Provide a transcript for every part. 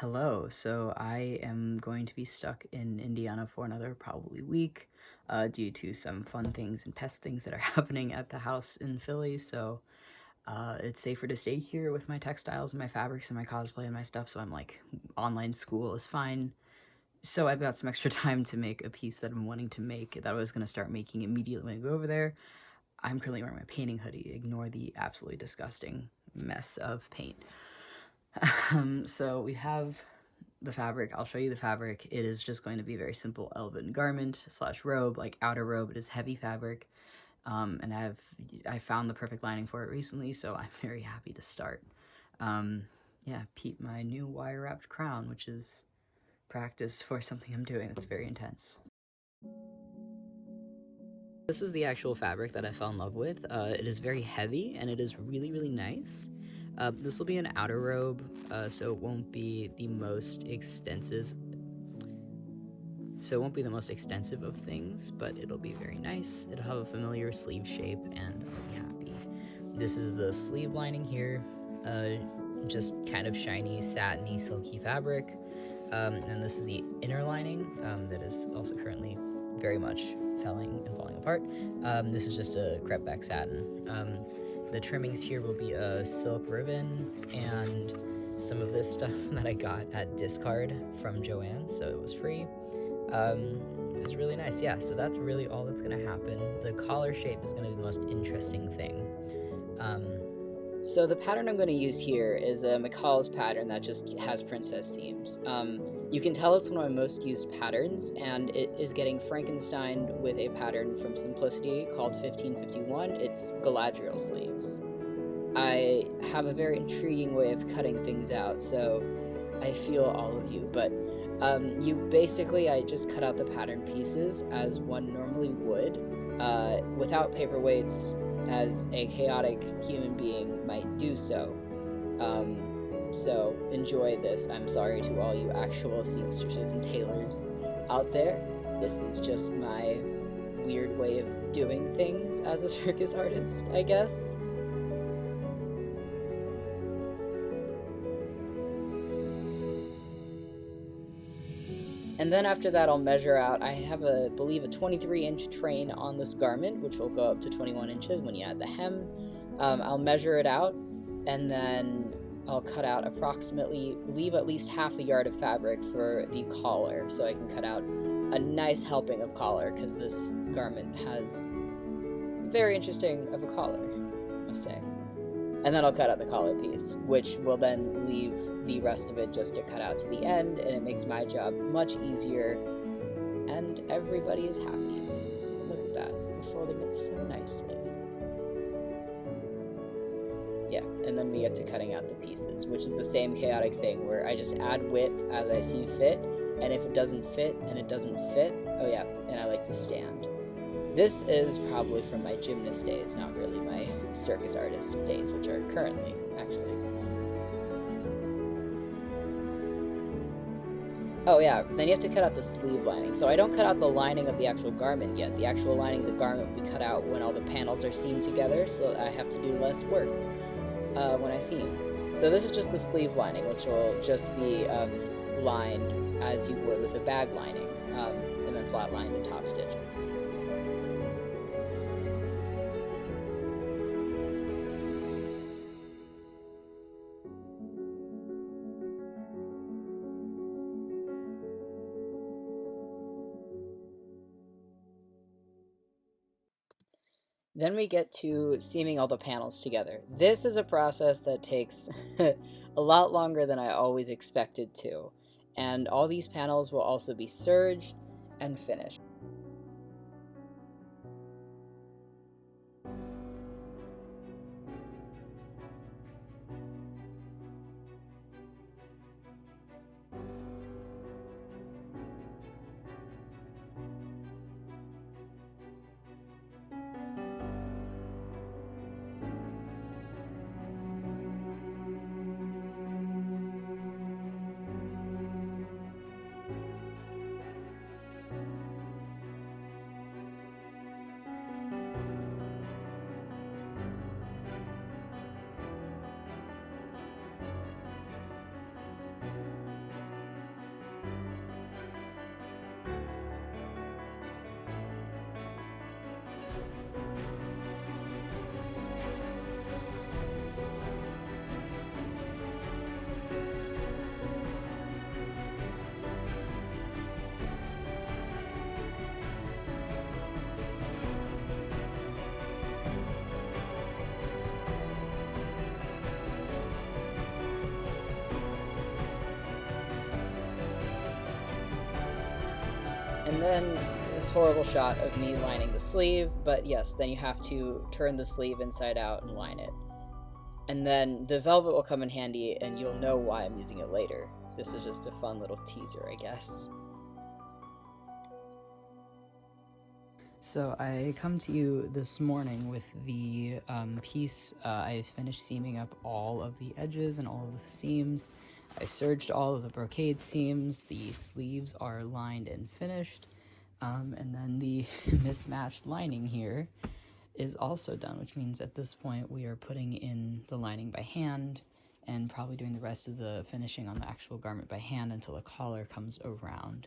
Hello, so I am going to be stuck in Indiana for another probably week due to some fun things and pest things that are happening at the house in Philly, so it's safer to stay here with my textiles and my fabrics and my cosplay and my stuff, so I'm like, online school is fine. So I've got some extra time to make a piece that I'm wanting to make that I was going to start making immediately when I go over there. I'm currently wearing my painting hoodie. Ignore the absolutely disgusting mess of paint. So we have the fabric. I'll show you the fabric. It is just going to be a very simple elven garment slash robe, like outer robe. It is heavy fabric, and I found the perfect lining for it recently, so I'm very happy to start. Yeah, Pete, my new wire wrapped crown, which is practice for something I'm doing that's very intense. This is the actual fabric that I fell in love with. It is very heavy and it is really, really nice. This will be an outer robe, so it won't be the most extensive. Of things, but it'll be very nice. It'll have a familiar sleeve shape, and I'll be happy. This is the sleeve lining here, just kind of shiny, satiny, silky fabric. And this is the inner lining that is also currently very much falling apart. This is just a crepe back satin. The trimmings here will be a silk ribbon and some of this stuff that I got at Discard from Joanne, so it was free. It was really nice, yeah, so that's really all that's gonna happen. The collar shape is gonna be the most interesting thing. So the pattern I'm going to use here is a McCall's pattern that just has princess seams. You can tell it's one of my most used patterns, and it is getting Frankensteined with a pattern from Simplicity called 1551. It's Galadriel sleeves. I have a very intriguing way of cutting things out, so I feel all of you, but I just cut out the pattern pieces as one normally would, without paperweights, as a chaotic human being might do so. So enjoy this. I'm sorry to all you actual seamstresses and tailors out there. This is just my weird way of doing things as a circus artist, I guess. And then after that, I'll measure out. I have believe a 23-inch train on this garment, which will go up to 21 inches when you add the hem. I'll measure it out, and then I'll cut out leave at least half a yard of fabric for the collar, so I can cut out a nice helping of collar, because this garment has very interesting of a collar, I must say. And then I'll cut out the collar piece, which will then leave the rest of it just to cut out to the end, and it makes my job much easier, and everybody is happy. Look at that, we're folding it so nicely. Yeah, and then we get to cutting out the pieces, which is the same chaotic thing where I just add width as I see fit, and if it doesn't fit, then it doesn't fit. Oh yeah, and I like to stand. This is probably from my gymnast days, not really my circus artist days, which are currently, actually. Oh yeah, then you have to cut out the sleeve lining. So I don't cut out the lining of the actual garment yet. The actual lining of the garment will be cut out when all the panels are seamed together, so I have to do less work when I seam. So this is just the sleeve lining, which will just be lined as you would with a bag lining, and then flat lined and top stitched. Then we get to seaming all the panels together. This is a process that takes a lot longer than I always expected to, and all these panels will also be serged and finished. And then this horrible shot of me lining the sleeve, but yes, then you have to turn the sleeve inside out and line it. And then the velvet will come in handy, and you'll know why I'm using it later. This is just a fun little teaser, I guess. So I come to you this morning with the piece. I finished seaming up all of the edges and all of the seams. I serged all of the brocade seams. The sleeves are lined and finished. And then the mismatched lining here is also done, which means at this point we are putting in the lining by hand and probably doing the rest of the finishing on the actual garment by hand until the collar comes around.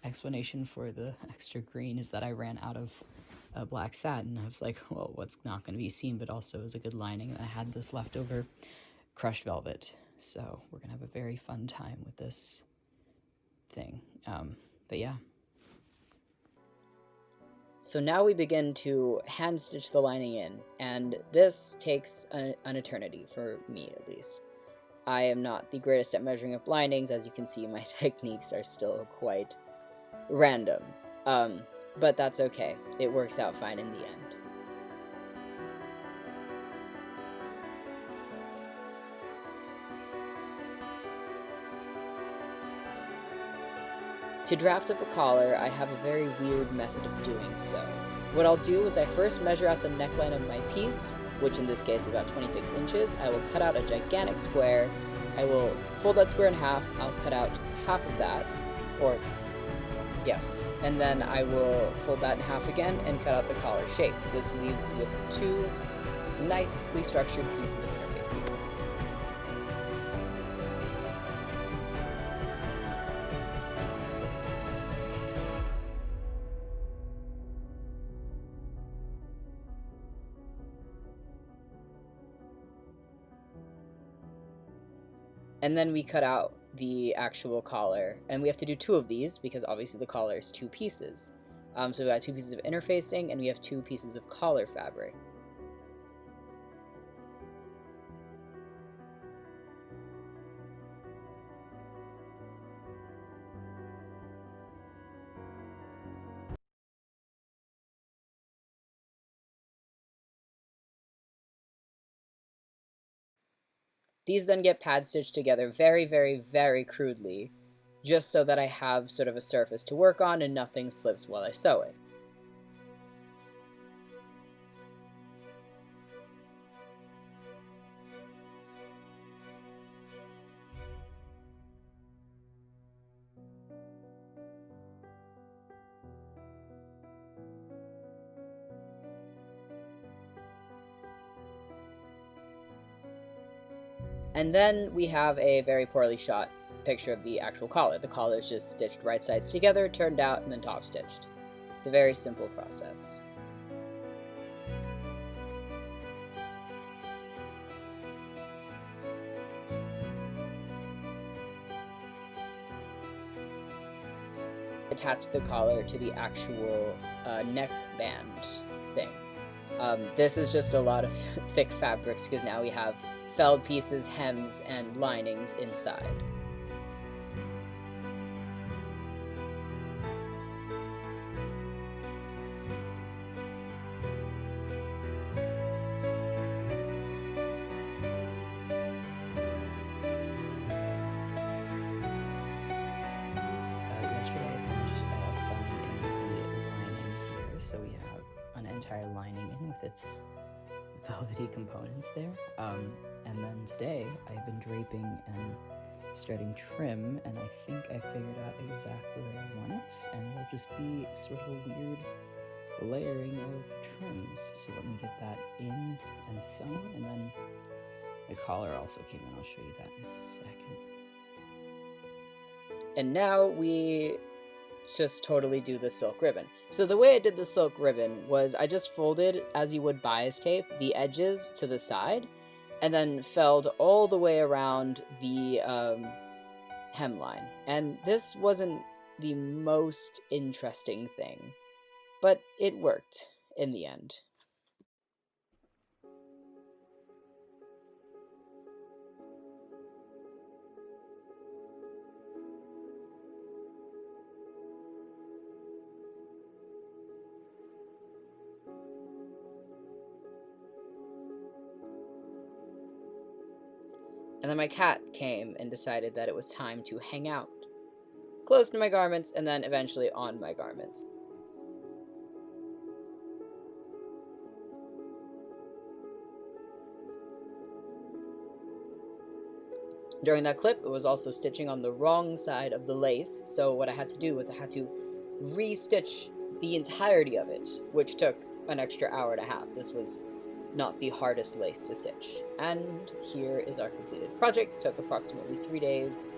Explanation for the extra green is that I ran out of black satin. I was like, well, what's not going to be seen but also is a good lining, and I had this leftover crushed velvet, so we're gonna have a very fun time with this thing. But yeah. So now we begin to hand stitch the lining in, and this takes an eternity, for me at least. I am not the greatest at measuring up linings. As you can see, my techniques are still quite random, but that's okay. It works out fine in the end. To draft up a collar, I have a very weird method of doing so. What I'll do is I first measure out the neckline of my piece, which in this case is about 26 inches. I will cut out a gigantic square. I will fold that square in half. I'll cut out half of that, or yes, and then I will fold that in half again and cut out the collar shape. This leaves with two nicely structured pieces of interfacing. And then we cut out the actual collar, and we have to do two of these because obviously the collar is two pieces. So we got two pieces of interfacing, and we have two pieces of collar fabric. These then get pad stitched together very, very, very crudely, just so that I have sort of a surface to work on and nothing slips while I sew it. And then we have a very poorly shot picture of the actual collar. The collar is just stitched right sides together, turned out, and then top stitched. It's a very simple process. Attach the collar to the actual neckband thing. This is just a lot of thick fabrics because now we have felled pieces, hems, and linings inside. Yesterday I finished folding the lining here, so we have an entire lining in with its velvety components there. And then today I've been draping and starting trim, and I think I figured out exactly where I want it, and it'll just be sort of a weird layering of trims. So let me get that in and sewn, and then the collar also came in. I'll show you that in a second. And now we just totally do the silk ribbon. So the way I did the silk ribbon was I just folded, as you would bias tape, the edges to the side, and then felled all the way around the hemline. And this wasn't the most interesting thing, but it worked in the end. And then my cat came and decided that it was time to hang out, close to my garments, and then eventually on my garments. During that clip, it was also stitching on the wrong side of the lace, so what I had to do was I had to re-stitch the entirety of it, which took an extra hour and a half. This was not the hardest lace to stitch. And here is our completed project. Took approximately 3 days.